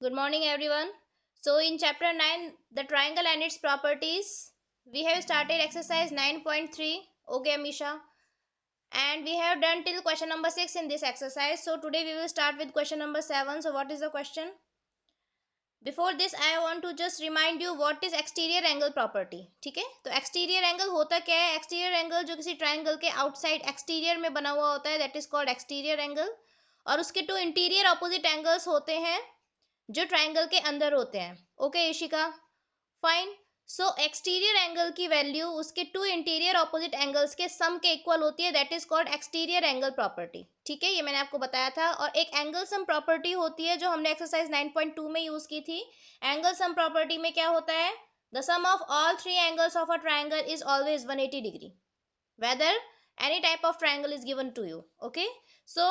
Good morning, everyone. So, in chapter 9, the triangle and its properties, we have started exercise 9.3. Okay, Amisha. And we have done till question number 6 in this exercise. So, today we will start with question number 7. So, what is the question? Before this, I want to just remind you what is exterior angle property. ठीक है, तो exterior angle होता क्या है? Exterior angle जो किसी triangle के outside exterior में बना हुआ होता है, that is called exterior angle. और उसके two interior opposite angles होते हैं जो ट्राइंगल के अंदर होते हैं. Okay Ishika, fine. So exterior angle की वैल्यू उसके टू इंटीरियर ऑपोजिट एंगल्स के सम के इक्वल होती है, that is called exterior angle property. ठीक है, ये मैंने आपको बताया था. और एक एंगल सम प्रॉपर्टी होती है जो हमने एक्सरसाइज 9.2 में यूज की थी. एंगल सम प्रॉपर्टी में क्या होता है? The sum of all three angles of a triangle is always 180 degree whether any type of triangle is given to you. Okay, so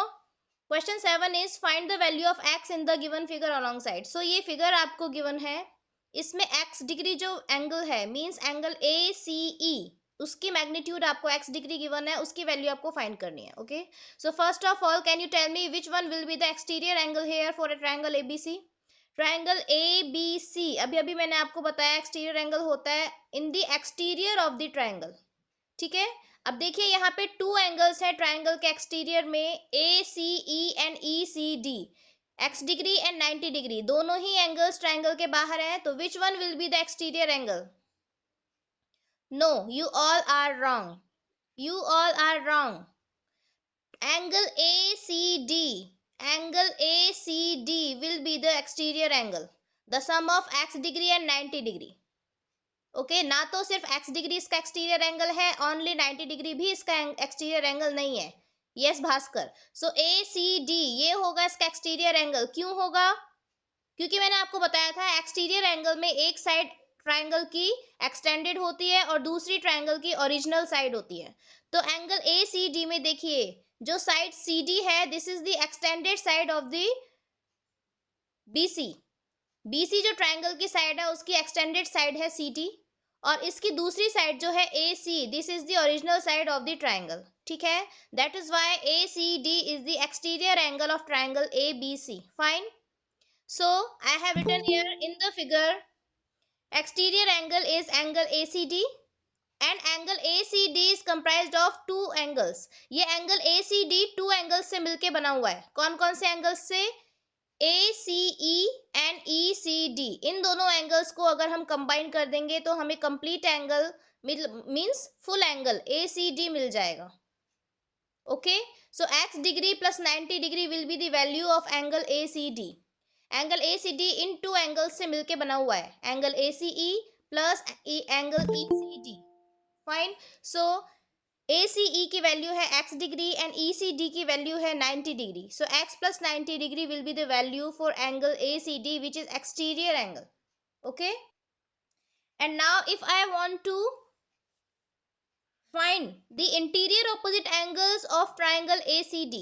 question 7 is find the value of X in the given figure alongside. सो ये figure आपको given है, इसमें X degree जो angle है means angle A C E, उसकी magnitude आपको x degree given है, उसकी वैल्यू आपको फाइंड करनी है. Okay, so first of all can you tell me which one will be the exterior angle here for a triangle ABC. Triangle A B C, अभी अभी मैंने आपको बताया एक्सटीरियर एंगल होता है in the exterior of the triangle. ठीक है, अब देखिए यहाँ पे टू एंगल्स है ट्राइंगल के एक्सटीरियर में, A C E and E C D. X degree and 90 degree, दोनों ही एंगल्स ट्राइंगल के बाहर हैं, तो which one will be the exterior angle? No, you all are wrong. You all are wrong. Angle A C D, angle A C D will be the exterior angle, the sum of x degree and 90 degree. Okay, ना तो सिर्फ x degree इसका exterior angle है, only 90 degree भी इसका exterior angle नहीं है. Yes Bhaskar, so A C D ये होगा इसका एक्सटीरियर एंगल. क्यों होगा? क्योंकि मैंने आपको बताया था एक्सटीरियर एंगल में एक साइड ट्राइंगल की एक्सटेंडेड होती है और दूसरी ट्राइंगल की ओरिजिनल साइड होती है. तो एंगल ए सी डी में देखिए, जो साइड सी डी है this is the extended side of the B C. BC जो ट्राइंगल की साइड है उसकी एक्सटेंडेड साइड है सी डी, और इसकी दूसरी साइड जो है A C, this is the original side of the triangle. ठीक है, that is why A C D is the exterior angle of triangle A B C. Fine. So I have written here in the figure exterior angle is angle ACD and angle ACD is comprised of two angles. ये angle ACD two angles से मिलके बना हुआ है. कौन कौन से angles से? ACE एंड ECD, इन दोनों एंगल्स को अगर हम कंबाइन कर देंगे तो हमें complete angle means full angle ACD मिल जाएगा. Okay, so x degree plus 90 degree will be the value of angle ACD. Angle ACD in two angles से मिलके बना हुआ है, angle ACE plus angle ECD. Fine. So ACE की value है x degree and ECD की value है 90 degree. So x plus 90 degree will be the value for angle ACD which is exterior angle. Okay, and now if I want to find the interior opposite angles of triangle ACD.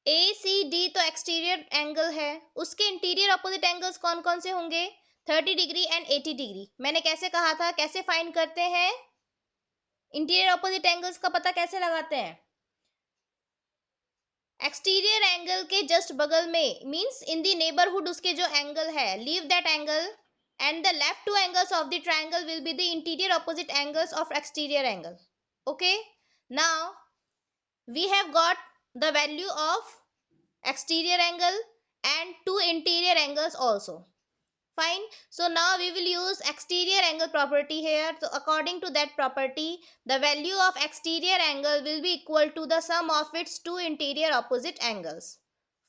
ACD तो exterior angle है, उसके interior opposite angles कौन कौन से होंगे? 30 degree and 80 degree. मैंने कैसे कहा था, कैसे फाइंड करते हैं इंटीरियर ऑपोजिट एंगल्स का पता कैसे लगाते हैं? एक्सटीरियर एंगल के जस्ट बगल में मींस इन द नेबरहुड उसके जो एंगल है, leave that angle and the left two angles of the triangle will be the interior opposite angles of exterior angle. Okay, now we have got the value of exterior angle and two interior angles also. Fine. So now we will use exterior angle property here. So according to that property, the value of exterior angle will be equal to the sum of its two interior opposite angles.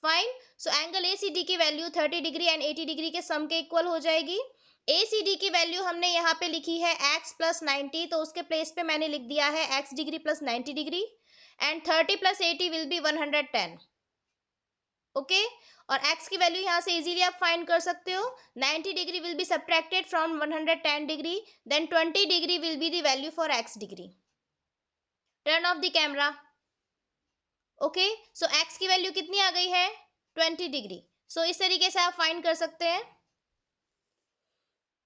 Fine. So angle ACD की value 30 degree and 80 degree के sum के equal हो जाएगी. ACD की value हमने यहाँ पे लिखी है x प्लस 90, तो उसके प्लेस पे मैंने लिख दिया है x degree plus 90 degree and 30 plus 80 will be 110. Okay, और x की वैल्यू यहां से इजीली आप फाइंड कर सकते हो. 90 degree will be subtracted from 110 degree, then 20 degree will be the value for x degree. Turn off the camera. Okay, so x की value कितनी आ गई है? 20 डिग्री. सो इस तरीके से आप फाइंड कर सकते हैं.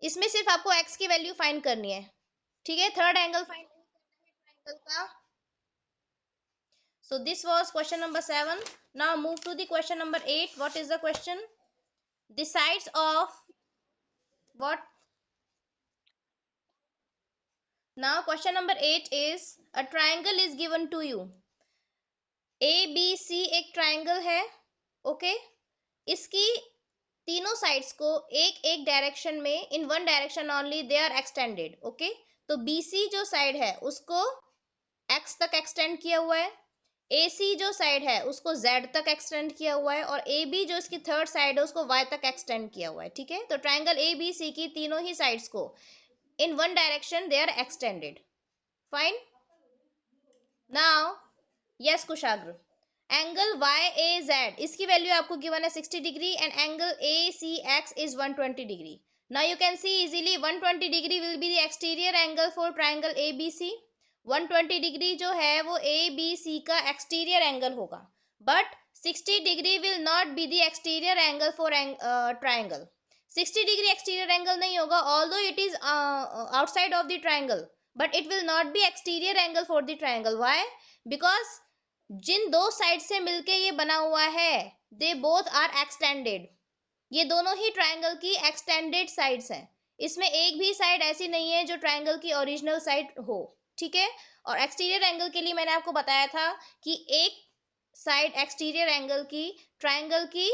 इसमें सिर्फ आपको x की वैल्यू फाइंड करनी है. ठीक है, थर्ड एंगल फाइंड करना है ट्रायंगल का. So this was question number 7. Now move to the question number 8. What is the question? The sides of what? Now question number 8 is a triangle is given to you. ABC एक triangle है. Okay, इसकी तीनों sides को एक एक direction में, in one direction only they are extended. Okay, तो BC जो साइड है उसको X तक एक्सटेंड किया हुआ है, AC जो साइड है उसको Z तक एक्सटेंड किया हुआ है, और AB जो इसकी थर्ड साइड है उसको Y तक एक्सटेंड किया हुआ है. ठीक है, तो ट्राइंगल ABC की तीनों ही साइड्स को in one direction they are extended. Fine. Now yes Kushagra, angle YAZ इसकी वैल्यू आपको गिवन है 60 degree and angle ACX is 120 degree. Now you can see easily 120 degree will be the exterior angle for triangle ABC. 120 degree जो है वो ABC का exterior angle होगा, but 60 degree will not be the exterior angle for triangle. 60 degree exterior angle नहीं होगा, although it is outside of the triangle, but it will not be exterior angle for the triangle. Why? Because जिन दो side से मिलके ये बना हुआ है दे बोथ आर एक्सटेंडेड. ये दोनों ही ट्राइंगल की एक्सटेंडेड साइड्स हैं. इसमें एक भी साइड ऐसी नहीं है जो ट्राइंगल की ओरिजिनल साइड हो. ठीक है, और एक्सटीरियर एंगल के लिए मैंने आपको बताया था कि एक साइड एक्सटीरियर एंगल की ट्राइंगल की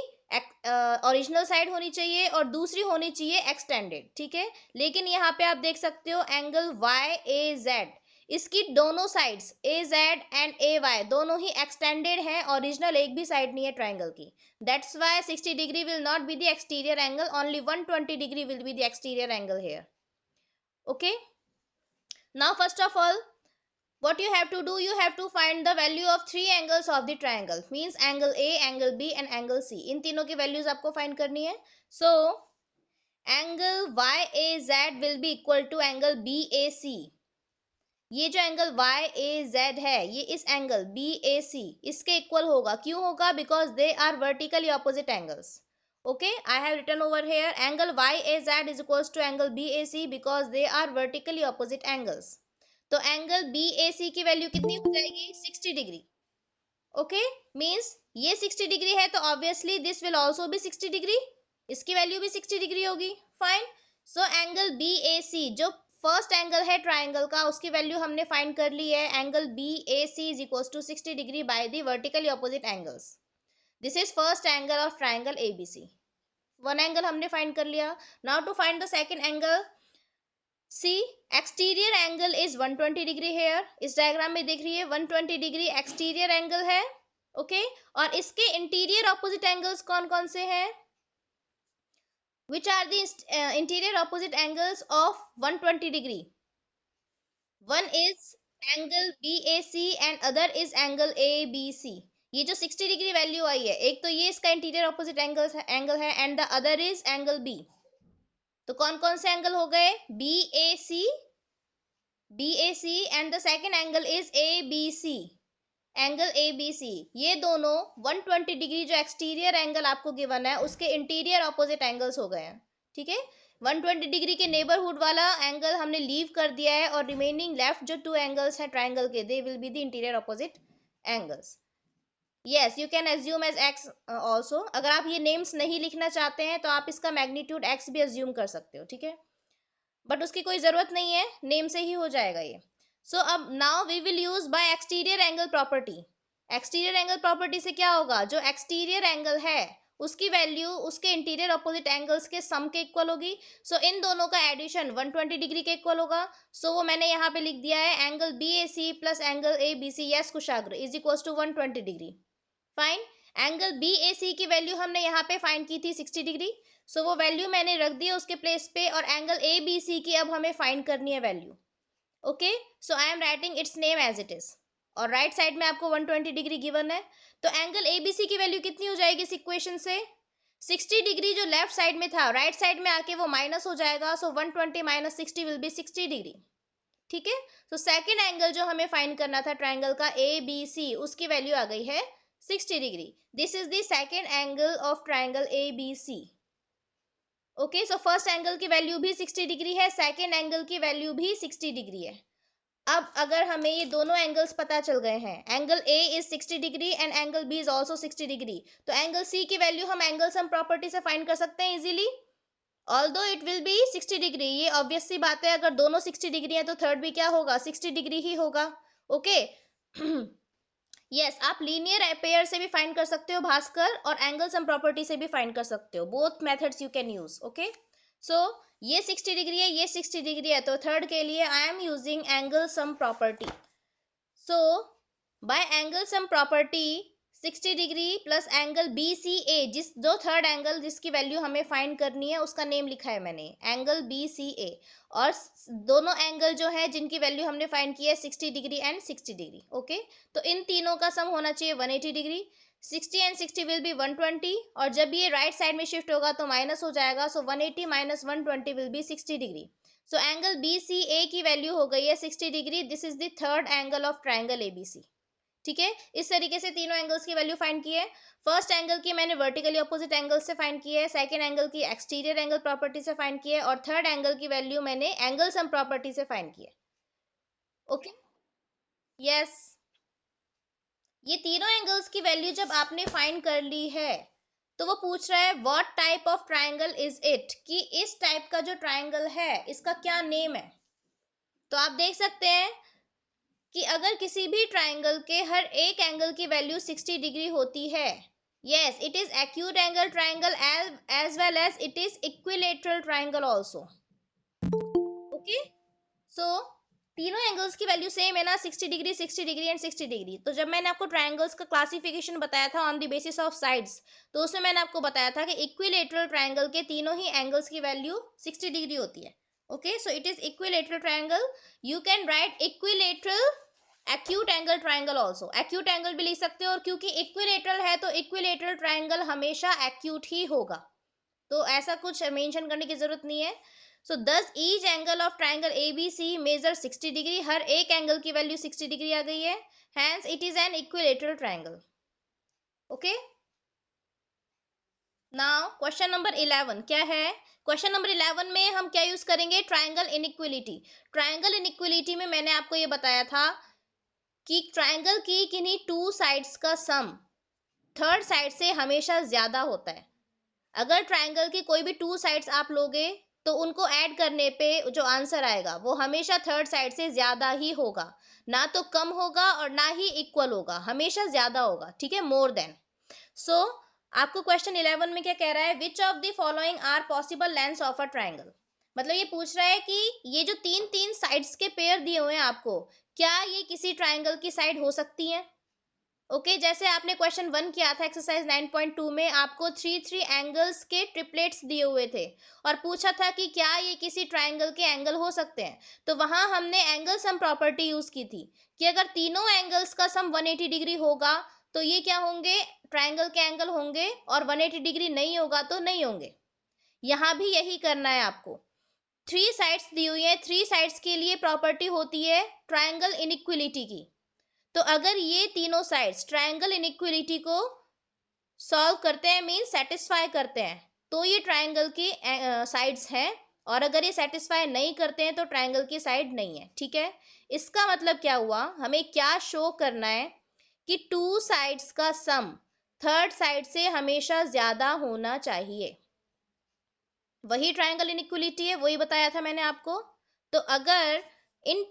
ओरिजिनल साइड होनी चाहिए और दूसरी होनी चाहिए एक्सटेंडेड. ठीक है, लेकिन यहाँ पे आप देख सकते हो एंगल YAZ इसकी दोनों साइड्स AZ एंड AY दोनों ही एक्सटेंडेड हैं, ओरिजिनल एक भी साइड नहीं है ट्राइंगल की. That's why 60 degree will not be the exterior angle, only 120 degree will be the exterior angle here. Okay, now first of all what you have to do, you have to find the value of three angles of the triangle, means angle A, angle B and angle C. इन तीनों की values आपको find करनी है. So angle YAZ will be equal to angle BAC. ये जो angle YAZ है ये इस एंगल BAC इसके इक्वल होगा. क्यों होगा? Because they are vertically opposite angles. Okay, I have written over here angle YAZ is equals to angle BAC because they are vertically opposite angles. तो एंगल BAC की value कितनी हो जाएगी? 60 degree. Okay, means ये 60 degree है तो obviously this will also be 60 degree, इसकी value भी 60 डिग्री होगी. फाइन. सो एंगल BAC जो फर्स्ट एंगल है ट्राइंगल का उसकी वैल्यू हमने फाइंड कर ली है. Angle BAC is equals to 60 degree by the vertically opposite angles. This is first angle of triangle ABC. One angle हमने फाइंड कर लिया. Now to find the second angle. See exterior angle is 120 degree here. इस diagram में देख रही है 120 degree exterior angle है. Okay, और इसके इंटीरियर ऑपोजिट एंगल्स कौन कौन से हैं? Which are the interior opposite angles of 120 degree? One is angle BAC and other is angle ABC. ये जो 60 डिग्री वैल्यू आई है, एक तो ये इसका इंटीरियर ऑपोजिट एंगल है and the other is angle B. तो कौन कौन से एंगल हो गए? BAC and the second angle is ABC. Angle ABC ये दोनों 120 डिग्री जो एक्सटीरियर एंगल आपको गिवन है उसके इंटीरियर ऑपोजिट एंगल्स हो गए हैं. ठीक है, 120 डिग्री के नेबरहुड वाला एंगल हमने लीव कर दिया है और रिमेनिंग लेफ्ट जो टू एंगल्स हैं ट्राइंगल के they will be the interior opposite angles. Yes, you can assume as x also. अगर आप ये नेम्स नहीं लिखना चाहते हैं तो आप इसका मैग्नीट्यूड x भी एज्यूम कर सकते हो. ठीक है, बट उसकी कोई जरूरत नहीं है, नेम से ही हो जाएगा ये. सो अब now we will use by exterior angle property. Exterior angle property से क्या होगा? जो एक्सटीरियर एंगल है उसकी वैल्यू उसके इंटीरियर ऑपोजिट एंगल्स के सम के इक्वल होगी. सो इन दोनों का एडिशन 120 डिग्री के इक्वल होगा. सो वो मैंने यहाँ पे लिख दिया है angle BAC plus angle ABC. Yes Kushagra, is equal to 120 degree. Fine. Angle BAC की वैल्यू हमने यहाँ पे फाइंड की थी 60 डिग्री. सो वो वैल्यू मैंने रख दी उसके प्लेस पे, और एंगल ABC की अब हमें फाइंड करनी है value. Okay, so I am writing its name as it is, और राइट साइड में आपको 120 डिग्री गिवन है. तो एंगल ABC की वैल्यू कितनी हो जाएगी इस इक्वेशन से? 60 डिग्री जो लेफ्ट साइड में था राइट साइड में आके वो माइनस हो जाएगा. सो 120 माइनस 60 विल बी 60 डिग्री. ठीक है, तो सेकंड एंगल जो हमें फाइंड करना था ट्राइंगल का ABC उसकी वैल्यू आ गई है 60 degree. This is the second angle of triangle ABC. Okay, so first angle की वैल्यू भी 60 डिग्री है, सेकंड एंगल की वैल्यू भी 60 डिग्री है. अब अगर हमें ये दोनों एंगल्स पता चल गए हैं, angle A is 60 degree and angle B is also 60 degree, तो एंगल सी की वैल्यू हम एंगल सम प्रॉपर्टी से फाइंड कर सकते हैं easily. Although it will be 60 degree, ये ऑब्वियस सी बात है, अगर दोनों 60 डिग्री है तो थर्ड भी क्या होगा, 60 डिग्री ही होगा। ओके यस आप लीनियर पेयर से भी फाइंड कर सकते हो भास्कर, और एंगल सम प्रॉपर्टी से भी फाइंड कर सकते हो, both methods you can use. Okay so ये 60 डिग्री है, ये 60 डिग्री है, तो थर्ड के लिए I am using angle sum property. So bye angle sum property 60 degree plus angle BCA, जिस जो थर्ड एंगल जिसकी वैल्यू हमें फाइंड करनी है उसका नेम लिखा है मैंने, एंगल BCA, और दोनों एंगल जो है जिनकी वैल्यू हमने फाइंड की है 60 डिग्री एंड 60 डिग्री। ओके तो इन तीनों का सम होना चाहिए 180 डिग्री, 60 एंड 60 विल बी 120, और जब ये राइट साइड में शिफ्ट होगा तो माइनस हो जाएगा, सो 180 minus 120 will be 60 degree. So angle BCA की वैल्यू हो गई है 60 degree, this is the third angle of triangle ABC। ठीक है, इस तरीके से तीनों एंगल्स की वैल्यू फाइंड की है। फर्स्ट एंगल की मैंने वर्टिकली ऑपोजिट एंगल से फाइंड की है, सेकंड एंगल की एक्सटीरियर एंगल प्रॉपर्टी से फाइंड की है, और थर्ड एंगल की वैल्यू मैंने एंगल सम प्रॉपर्टी से फाइंड की है। ओके यस ये तीनों एंगल्स की वैल्यू जब आपने फाइंड कर ली है तो वो पूछ रहा है what type of triangle is it, कि इस टाइप का जो ट्राइंगल है इसका क्या नेम है। तो आप देख सकते हैं कि अगर किसी भी ट्राइंगल के हर एक एंगल की वैल्यू 60 डिग्री होती है, yes it is acute angle triangle as well as it is equilateral triangle also। okay so तीनों एंगल्स की वैल्यू सेम है ना, 60 डिग्री 60 डिग्री एंड 60 डिग्री। तो जब मैंने आपको ट्राइंगल्स का क्लासिफिकेशन बताया था on the basis of sides, तो उसमें मैंने आपको बताया था कि इक्विलेटरल ट्राइंगल के तीनों ही एंगल्स की वैल्यू 60 डिग्री होती है। Okay so it is equilateral triangle, you can write equilateral acute angle triangle also, acute angle भी लिख सकते हो, और क्योंकि इक्विलेटरल है तो इक्विलेटरल ट्राइंगल हमेशा एक्यूट ही होगा, तो ऐसा कुछ मेंशन करने की जरूरत नहीं है। So this each angle of triangle ABC measure 60 degree, हर एक एंगल की वैल्यू 60 डिग्री आ गई है, hence it is an equilateral triangle. Okay now question number 11 क्या है, क्वेश्चन नंबर 11 में हम क्या यूज करेंगे, ट्राइंगल इनइक्विलिटी। ट्राइंगल इनइक्विलिटी में मैंने आपको ये बताया था कि ट्राइंगल की किन्हीं टू साइड्स का सम थर्ड साइड से हमेशा ज्यादा होता है। अगर ट्राइंगल की कोई भी टू साइड्स आप लोगे तो उनको ऐड करने पे जो आंसर आएगा वो हमेशा थर्ड साइड से ज्यादा ही होगा, ना तो कम होगा और ना ही इक्वल होगा, हमेशा ज्यादा होगा। ठीक है, मोर देन। सो आपको क्वेश्चन 11 में क्या कह रहा है, which of the following are possible lengths of a triangle. मतलब ये पूछ रहा है कि ये जो तीन तीन साइड्स के पेयर दिए हुए हैं आपको, क्या ये किसी ट्राइंगल की साइड हो सकती है। ओके जैसे आपने क्वेश्चन 1 किया था एक्सरसाइज 9.2 में, आपको थ्री थ्री एंगल्स के ट्रिपलेट्स दिए हुए थे और पूछा था कि क्या ये किसी ट्राइंगल के एंगल हो सकते हैं। तो वहां हमने एंगल सम प्रॉपर्टी यूज की थी कि अगर तीनों एंगल्स का सम 180 डिग्री होगा तो ये क्या होंगे, ट्राइंगल के एंगल होंगे, और 180 डिग्री नहीं होगा तो नहीं होंगे। यहाँ भी यही करना है आपको। थ्री साइड्स दी हुई है, थ्री साइड्स के लिए प्रॉपर्टी होती है ट्राइंगल इनइक्विलिटी की। तो अगर ये तीनों साइड्स ट्राइंगल इनइक्विलिटी को सॉल्व करते हैं, मीन सेटिस्फाई करते हैं, तो ये ट्राइंगल की साइड्स हैं, और अगर ये सेटिस्फाई नहीं करते हैं तो ट्राइंगल की साइड नहीं है। ठीक है, इसका मतलब क्या हुआ, हमें क्या शो करना है कि टू साइड्स का सम थर्ड साइड से हमेशा ज्यादा होना चाहिए। वही ट्राइंगल इनइक्विलिटी है, वही बताया था मैंने आपको। तो अगर इन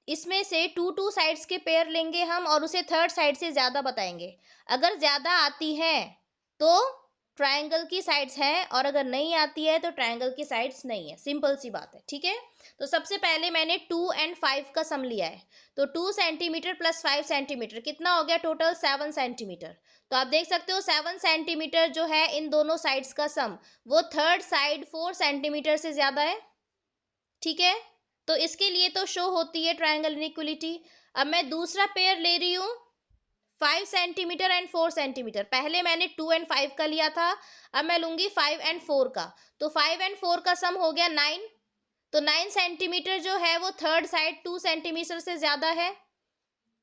इसमें से टू टू साइड्स के पेयर लेंगे हम और उसे थर्ड साइड से ज्यादा बताएंगे, अगर ज्यादा आती है तो ट्राइंगल की साइड्स हैं, और अगर नहीं आती है तो ट्राइंगल की साइड्स नहीं है, सिंपल सी बात है। ठीक है, तो सबसे पहले मैंने 2 और 5 का सम लिया है, तो 2 सेंटीमीटर प्लस 5 सेंटीमीटर कितना हो गया, टोटल 7 सेंटीमीटर। तो आप देख सकते हो 7 सेंटीमीटर जो है इन दोनों साइड्स का सम, वो थर्ड साइड 4 सेंटीमीटर से ज्यादा है। ठीक है, तो इसके लिए तो शो होती है ट्राइंगल इनइक्विलिटी। अब मैं दूसरा पेयर ले रही हूँ 5 सेंटीमीटर एंड 4 सेंटीमीटर, पहले मैंने 2 और 5 का लिया था, अब मैं लूंगी 5 और 4 का। तो 5 और 4 का सम हो गया 9, तो 9 सेंटीमीटर जो है वो थर्ड साइड 2 सेंटीमीटर से ज्यादा है।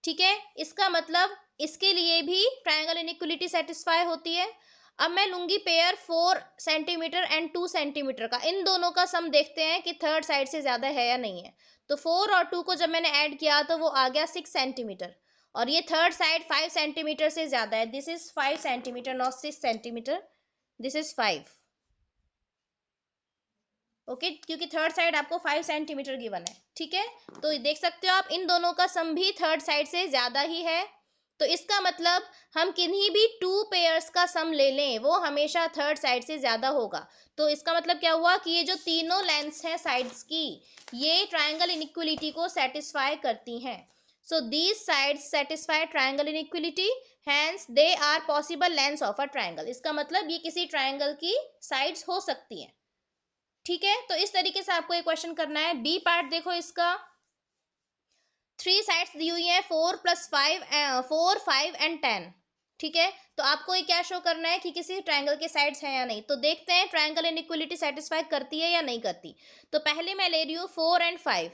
ठीक है, इसका मतलब इसके लिए भी ट्राइंगल इनइक्विलिटी सेटिस्फाई होती है। अब मैं लूंगी पेयर 4 सेंटीमीटर एंड 2 सेंटीमीटर का, इन दोनों का सम देखते हैं कि थर्ड साइड से ज्यादा है या नहीं है। तो 4 और 2 को जब मैंने ऐड किया तो वो आ गया 6 सेंटीमीटर, और ये थर्ड साइड 5 सेंटीमीटर से ज्यादा है, this is 5 centimetre not 6 centimetre, this is 5। Okay, क्योंकि थर्ड साइड आपको 5 सेंटीमीटर गिवन है, ठीक है। तो देख सकते हो आप इन दोनों का सम भी थर्ड साइड से ज्यादा ही है, तो इसका मतलब हम किन्हीं भी टू पेयर्स का सम ले लें वो हमेशा थर्ड साइड से ज्यादा होगा। तो इसका मतलब क्या हुआ कि ये जो तीनों लेंथ्स हैं साइड्स की, ये ट्रायंगल इनइक्वलिटी को सेटिस्फाई करती हैं। So these sides satisfy triangle inequality, hence they are possible lengths of a triangle. इसका मतलब ये किसी ट्रायंगल की साइड्स हो सकती हैं, ठीक है। तो इस तरीके से आपको ये क्वेश्चन करना है। बी पार्ट देखो इसका, 3 साइड्स दी हुई है, 4 + 5 4 5 एंड 10, ठीक है। तो आपको ये क्या शो करना है कि किसी ट्रायंगल के साइड्स हैं या नहीं। तो देखते हैं ट्रायंगल इनइक्वलिटी सेटिस्फाई करती है या नहीं करती। तो पहले मैं ले रही हूँ 4 एंड 5,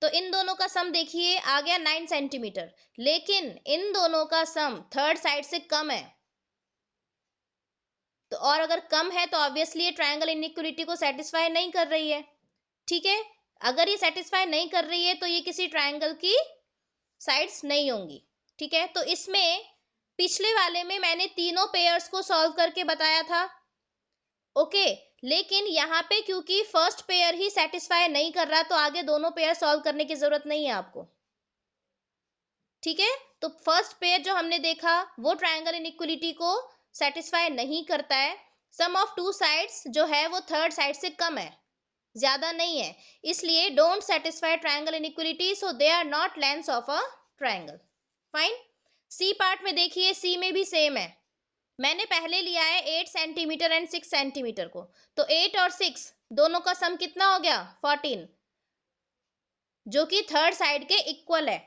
तो इन दोनों का सम देखिए आ गया 9 सेंटीमीटर, लेकिन इन दोनों का सम थर्ड साइड से कम है। तो और अगर कम है तो ऑब्वियसली ये ट्रायंगल इनइक्वलिटी को सेटिस्फाई नहीं कर रही है, ठीक है। अगर ये सेटिस्फाई नहीं कर रही है तो ये किसी ट्रायंगल की साइड्स नहीं होंगी, ठीक है। तो इसमें पिछले वाले में मैंने तीनों पेयर्स को सॉल्व करके बताया था, ओके। लेकिन यहाँ पे क्योंकि फर्स्ट पेयर ही सेटिस्फाई नहीं कर रहा तो आगे दोनों पेयर सॉल्व करने की जरूरत नहीं है आपको, ठीक है। तो फर्स्ट पेयर जो हमने देखा वो ट्रायंगल इनइक्वलिटी को सेटिस्फाई नहीं करता है। सम ऑफ टू साइड्स जो है वो थर्ड साइड से कम है, ज्यादा नहीं है, इसलिए don't satisfy triangle inequality, so they are not lengths of a triangle. Fine. C part में देखिए, सी में भी सेम है। मैंने पहले लिया है 8 सेंटीमीटर एंड 6 सेंटीमीटर को, तो 8 और 6 दोनों का सम कितना हो गया 14, जो कि थर्ड साइड के इक्वल है,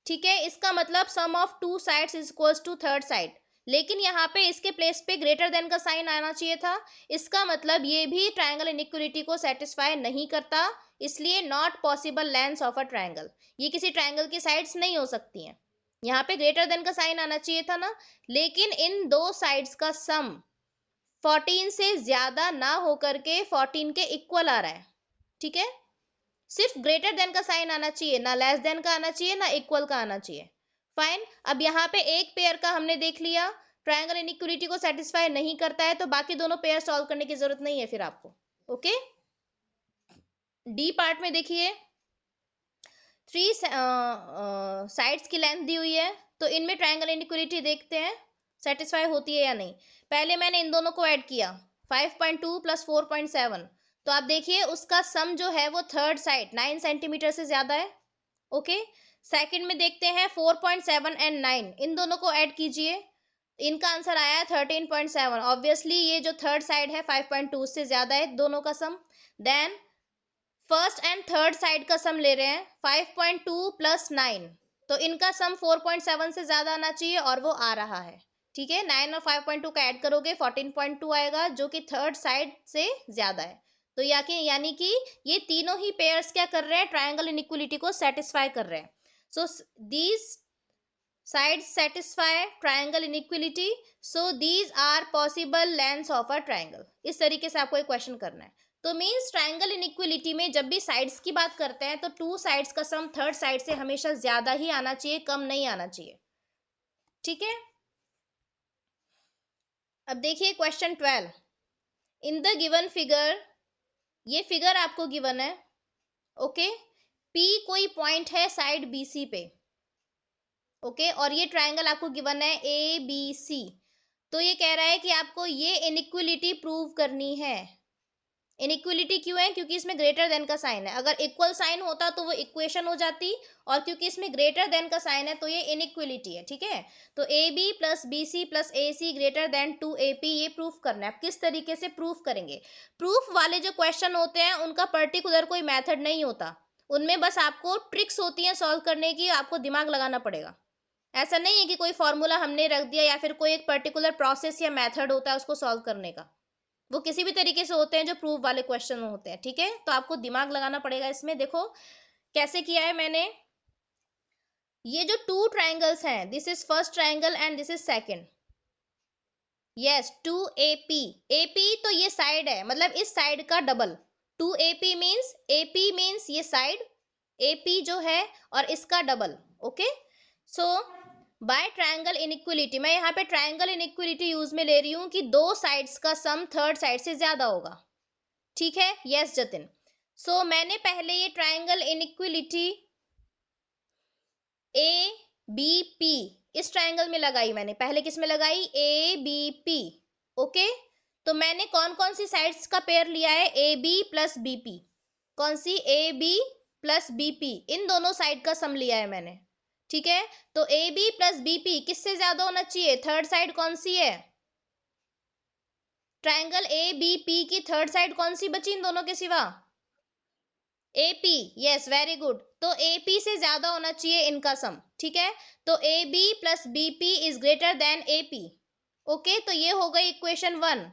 ठीक है। इसका मतलब sum of two sides is equals to third side, लेकिन यहाँ पे इसके प्लेस पे ग्रेटर देन का साइन आना चाहिए था। इसका मतलब ये भी ट्रायंगल इनइक्वलिटी को सेटिस्फाई नहीं करता, इसलिए not possible lengths of a triangle, ये किसी ट्रायंगल की साइड्स नहीं हो सकती हैं। यहाँ पे ग्रेटर देन का साइन आना चाहिए था ना, लेकिन इन दो साइड्स का सम 14 से ज्यादा ना होकर के 14 के इक्वल आ रहा है, ठीक है। सिर्फ ग्रेटर देन का साइन आना चाहिए, ना लेस देन का आना चाहिए, ना इक्वल का आना चाहिए। फाइन। अब यहाँ पे एक पेयर का हमने देख लिया, ट्रायंगल इनइक्वलिटी को सेटिस्फाई नहीं करता है, तो बाकी दोनों पेयर सॉल्व करने की जरूरत नहीं है फिर आपको, ओके। डी पार्ट में देखिए, 3 साइड्स की लेंथ दी हुई है, तो इनमें ट्रायंगल इनइक्वलिटी देखते हैं सेटिस्फाई होती है या नहीं। पहले मैंने इन दोनों को ऐड किया, 5.2 + 4.7, तो आप देखिए उसका सम जो है वो थर्ड साइड 9 सेंटीमीटर से ज्यादा है, ओके। सेकंड में देखते हैं 4.7 एंड 9, इन दोनों को ऐड कीजिए, इनका आंसर आया है 13.7। ऑब्वियसली ये जो थर्ड साइड है 5.2 से ज्यादा है दोनों का sum. Then first and third side का सम ले रहे हैं, 5.2 + 9, तो इनका सम 4.7 से ज्यादा आना चाहिए और वो आ रहा है, ठीक है। 9 और 5.2 का ऐड करोगे 14.2 आएगा, जो कि थर्ड साइड से ज्यादा है। तो यानी कि ये तीनों ही पेयर्स क्या कर रहे हैं, ट्रायंगल इनइक्वलिटी को सेटिस्फाई कर रहे हैं। So these sides satisfy triangle inequality, so these are possible lengths of a triangle। इस तरीके से आपको एक क्वेश्चन करना है। तो मीन्स ट्रायंगल इनइक्वलिटी में जब भी साइड्स की बात करते हैं तो टू साइड्स का सम थर्ड साइड से हमेशा ज्यादा ही आना चाहिए, कम नहीं आना चाहिए, ठीक है। अब देखिए question 12, in the given figure, ये फिगर आपको गिवन है, ओके। पी कोई पॉइंट है साइड बीसी पे, ओके, और ये ट्रायंगल आपको गिवन है ए बी सी। तो ये कह रहा है कि आपको ये इनइक्वलिटी प्रूव करनी है। इनइक्वलिटी क्यों है, क्योंकि इसमें ग्रेटर देन का साइन है, अगर इक्वल साइन होता तो वो इक्वेशन हो जाती, और क्योंकि इसमें ग्रेटर देन का साइन है तो ये इनइक्वलिटी है, ठीक है। तो A B + B C + A C greater than 2AP, ये प्रूफ करना है। आप किस तरीके से प्रूफ करेंगे, प्रूफ वाले जो क्वेश्चन होते हैं उनका पर्टिकुलर कोई मैथड नहीं होता, उनमें बस आपको ट्रिक्स होती हैं सॉल्व करने की, आपको दिमाग लगाना पड़ेगा। ऐसा नहीं है कि कोई फॉर्मूला हमने रख दिया या फिर कोई एक पर्टिकुलर प्रोसेस या मेथड होता है उसको सॉल्व करने का, वो किसी भी तरीके से होते हैं जो प्रूफ वाले क्वेश्चन होते हैं, ठीक है। तो आपको दिमाग लगाना पड़ेगा इसमें। देखो कैसे किया है मैंने, ये जो टू ट्रायंगल्स हैं, this is first triangle and this is second, yes 2AP। AP तो ये साइड है, मतलब इस साइड का डबल। 2AP मीन्स ये साइड, AP जो है और इसका डबल। ओके, सो बाय ट्रायंगल इनइक्वलिटी, मैं यहाँ पे ट्रायंगल इनइक्वलिटी यूज में ले रही हूँ कि दो साइड्स का सम थर्ड साइड से ज्यादा होगा। ठीक है, यस जतिन। सो मैंने पहले ये triangle inequality A B P इस ट्रायंगल में लगाई, मैंने पहले किस में लगाई, ए बी पी। ओके, तो मैंने कौन कौन सी साइड्स का पेयर लिया है, A B plus B P. कौन सी, A B plus B P, इन दोनों साइड का सम लिया है मैंने। ठीक है, तो A B plus B P किससे ज्यादा होना चाहिए, थर्ड साइड कौन सी है, ट्रायंगल ए बी पी की थर्ड साइड कौन सी बची इन दोनों के सिवा, एपी। Yes, very good. तो एपी से ज्यादा होना चाहिए इनका सम। ठीक है, तो A B plus B P is greater than AP. Okay, तो ये हो गई इक्वेशन 1।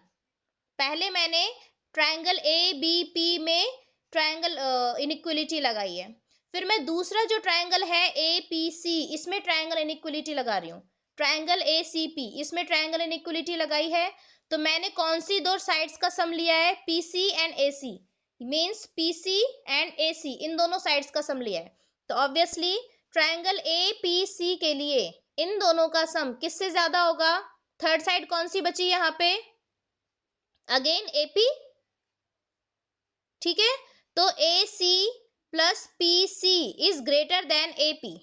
पहले मैंने ट्रायंगल ए बी पी में ट्रायंगल इनइक्वलिटी लगाई है। फिर मैं दूसरा जो ट्रायंगल है ए पी सी, इसमें ट्रायंगल इनइक्वलिटी लगा रही हूँ। ट्रायंगल ए सी पी, इसमें ट्रायंगल इनइक्वलिटी लगाई है। तो मैंने कौन सी दो साइड्स का सम लिया है, PC and AC, means PC and AC, इन दोनों साइड्स का सम लिया है। तो obviously triangle A P C के लिए इन दोनों का सम किससे ज्यादा होगा, थर्ड साइड कौन सी बची यहाँ पे, अगेन एपी। ठीक है, तो A C plus P C is greater than A P,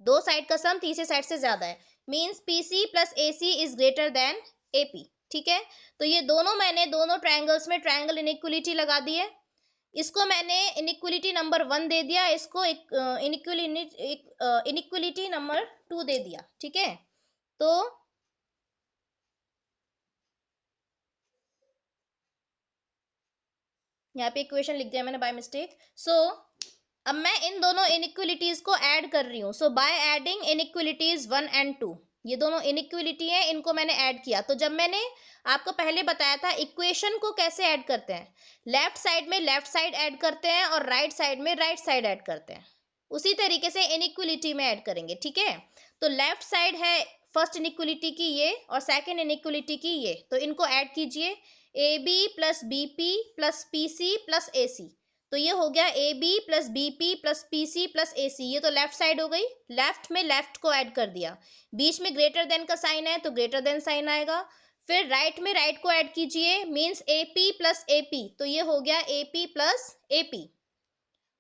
दो साइड का सम तीसरे साइड से ज्यादा है, means P C plus A C is greater than A P. ठीक है, तो ये दोनों मैंने दोनों ट्रायंगल्स में ट्रायंगल इनइक्वलिटी लगा दी है। इसको मैंने इनइक्वलिटी नंबर 1 दे दिया, इसको इनइक्वलिटी नंबर 2 दे दिया। ठीक है, तो यहाँ पे इक्वेशन लिख दिया मैंने बाय मिस्टेक। सो अब मैं इन दोनों इनइक्वलिटीज को ऐड कर रही हूँ। सो बाय एडिंग इनइक्वलिटीज 1 एंड 2, ये दोनों इनइक्वलिटी है, इनको मैंने ऐड किया। तो जब मैंने आपको पहले बताया था इक्वेशन को कैसे ऐड करते हैं, लेफ्ट साइड में लेफ्ट साइड ऐड करते हैं और राइट साइड में राइट साइड ऐड करते हैं, उसी तरीके से इनइक्वलिटी में ऐड करेंगे। ठीक है, तो लेफ्ट साइड है फर्स्ट इनइक्वलिटी की ये, और सेकंड इनइक्वलिटी की ये, तो इनको ऐड कीजिए, A B plus B P plus P C plus A C. तो ये हो गया A B plus B P plus P C plus A C, ये तो लेफ्ट साइड हो गई, लेफ्ट में लेफ्ट को ऐड कर दिया, बीच में ग्रेटर देन का साइन है तो ग्रेटर देन साइन आएगा। फिर राइट में राइट को ऐड कीजिए, means A P plus A P, तो ये हो गया A P plus A P.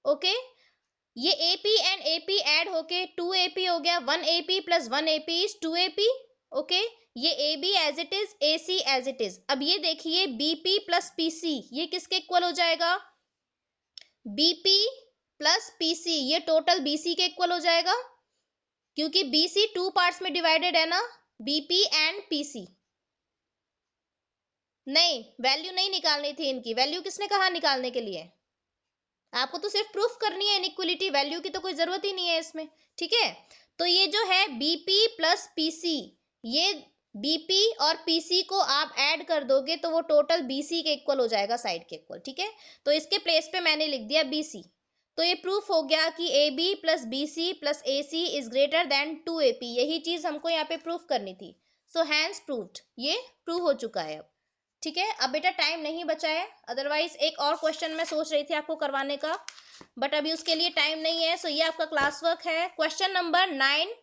Okay, ये AP एंड AP ऐड होके 2AP हो गया, 1AP plus 1AP is 2AP। Okay, ये AB as it is, AC as it is. अब ये देखिए BP प्लस PC ये किसके इक्वल हो जाएगा, BP प्लस PC ये टोटल BC के इक्वल हो जाएगा, क्योंकि BC 2 पार्ट्स में डिवाइडेड है ना, BP एंड PC। नहीं, वैल्यू नहीं निकालनी थी इनकी, वैल्यू किसने कहा निकालने के लिए, आपको तो सिर्फ प्रूफ करनी है इनइक्वलिटी, वैल्यू की तो कोई जरूरत ही नहीं है इसमें। ठीक है, तो ये जो है BP प्लस PC, ये BP और PC को आप ऐड कर दोगे तो वो टोटल BC के इक्वल हो जाएगा, साइड के इक्वल। ठीक है, तो इसके प्लेस पे मैंने लिख दिया BC। तो ये प्रूफ हो गया कि AB plus BC plus AC is greater than 2AP, यही चीज हमको यहाँ पे प्रूफ करनी थी। सो हैंस प्रूव्ड, ये प्रूव हो चुका है अब। ठीक है, अब बेटा टाइम नहीं बचा है, अदरवाइज एक और क्वेश्चन मैं सोच रही थी आपको करवाने का, बट अभी उसके लिए टाइम नहीं है। सो ये आपका क्लास वर्क है, क्वेश्चन नंबर 9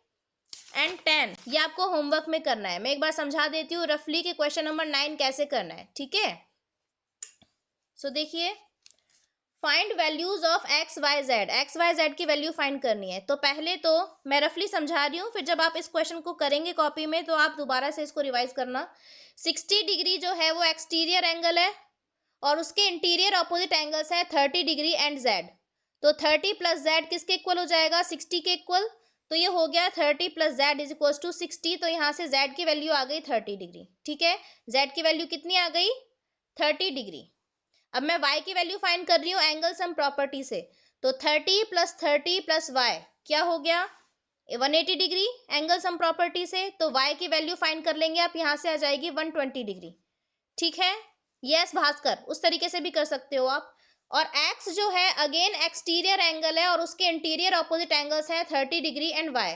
एंड 10 ये आपको होमवर्क में करना है। मैं एक बार समझा देती हूँ रफली कि क्वेश्चन नंबर 9 कैसे करना है। ठीक है, सो देखिए, find values of X Y Z की वैल्यू फाइंड करनी है। तो पहले तो मैं रफली समझा रही हूँ, फिर जब आप इस क्वेश्चन को करेंगे कॉपी में तो आप दोबारा से इसको रिवाइज करना। 60 डिग्री जो है वो एक्सटीरियर एंगल है, और उसके इंटीरियर ऑपोजिट एंगल्स है 30 डिग्री एंड जेड। तो 30 प्लस जेड किसके इक्वल हो जाएगा, 60 के इक्वल। तो ये हो गया 30 plus Z is equal to 60, तो यहाँ से जेड की वैल्यू आ गई 30 डिग्री। ठीक है, जेड की वैल्यू कितनी आ गई, 30 डिग्री। अब मैं y की वैल्यू फाइंड कर रही हूँ एंगल सम प्रॉपर्टी से, तो 30 प्लस y क्या हो गया, 180 डिग्री एंगल सम प्रॉपर्टी से। तो y की वैल्यू फाइंड कर लेंगे आप, यहाँ से आ जाएगी 120 डिग्री। ठीक है, यस भास्कर, उस तरीके से भी कर सकते हो आप। और x जो है अगेन एक्सटीरियर एंगल है, और उसके इंटीरियर ऑपोजिट एंगल्स हैं 30 degree and y।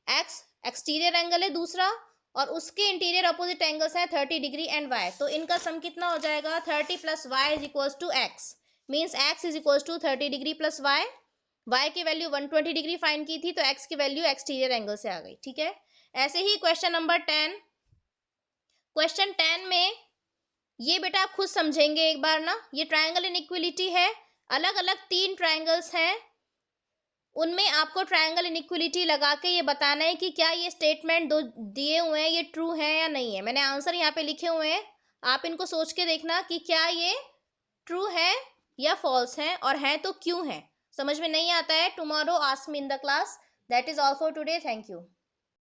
x exterior angle है दूसरा, और उसके इंटीरियर अपोजिट एंगल्स है 30 डिग्री एंड y, तो इनका सम कितना हो जाएगा 30 plus y is equals to x, means x is equals to 30 degree plus y की वैल्यू 120 डिग्री फाइन की थी, तो x की वैल्यू एक्सटीरियर एंगल से आ गई। ठीक है, ऐसे ही क्वेश्चन नंबर 10, क्वेश्चन 10 में ये बेटा आप खुद समझेंगे एक बार ना, ये ट्रायंगल इनइक्वलिटी है, अलग अलग 3 ट्रायंगल्स हैं, उनमें आपको ट्रायंगल इनइक्वलिटी लगा के ये बताना है कि क्या ये स्टेटमेंट दो दिए हुए हैं ये ट्रू है या नहीं है। मैंने आंसर यहाँ पे लिखे हुए हैं, आप इनको सोच के देखना कि क्या ये ट्रू है या फॉल्स है, और है तो क्यों है। समझ में नहीं आता है, tomorrow ask me in the class. That is all for today, thank you.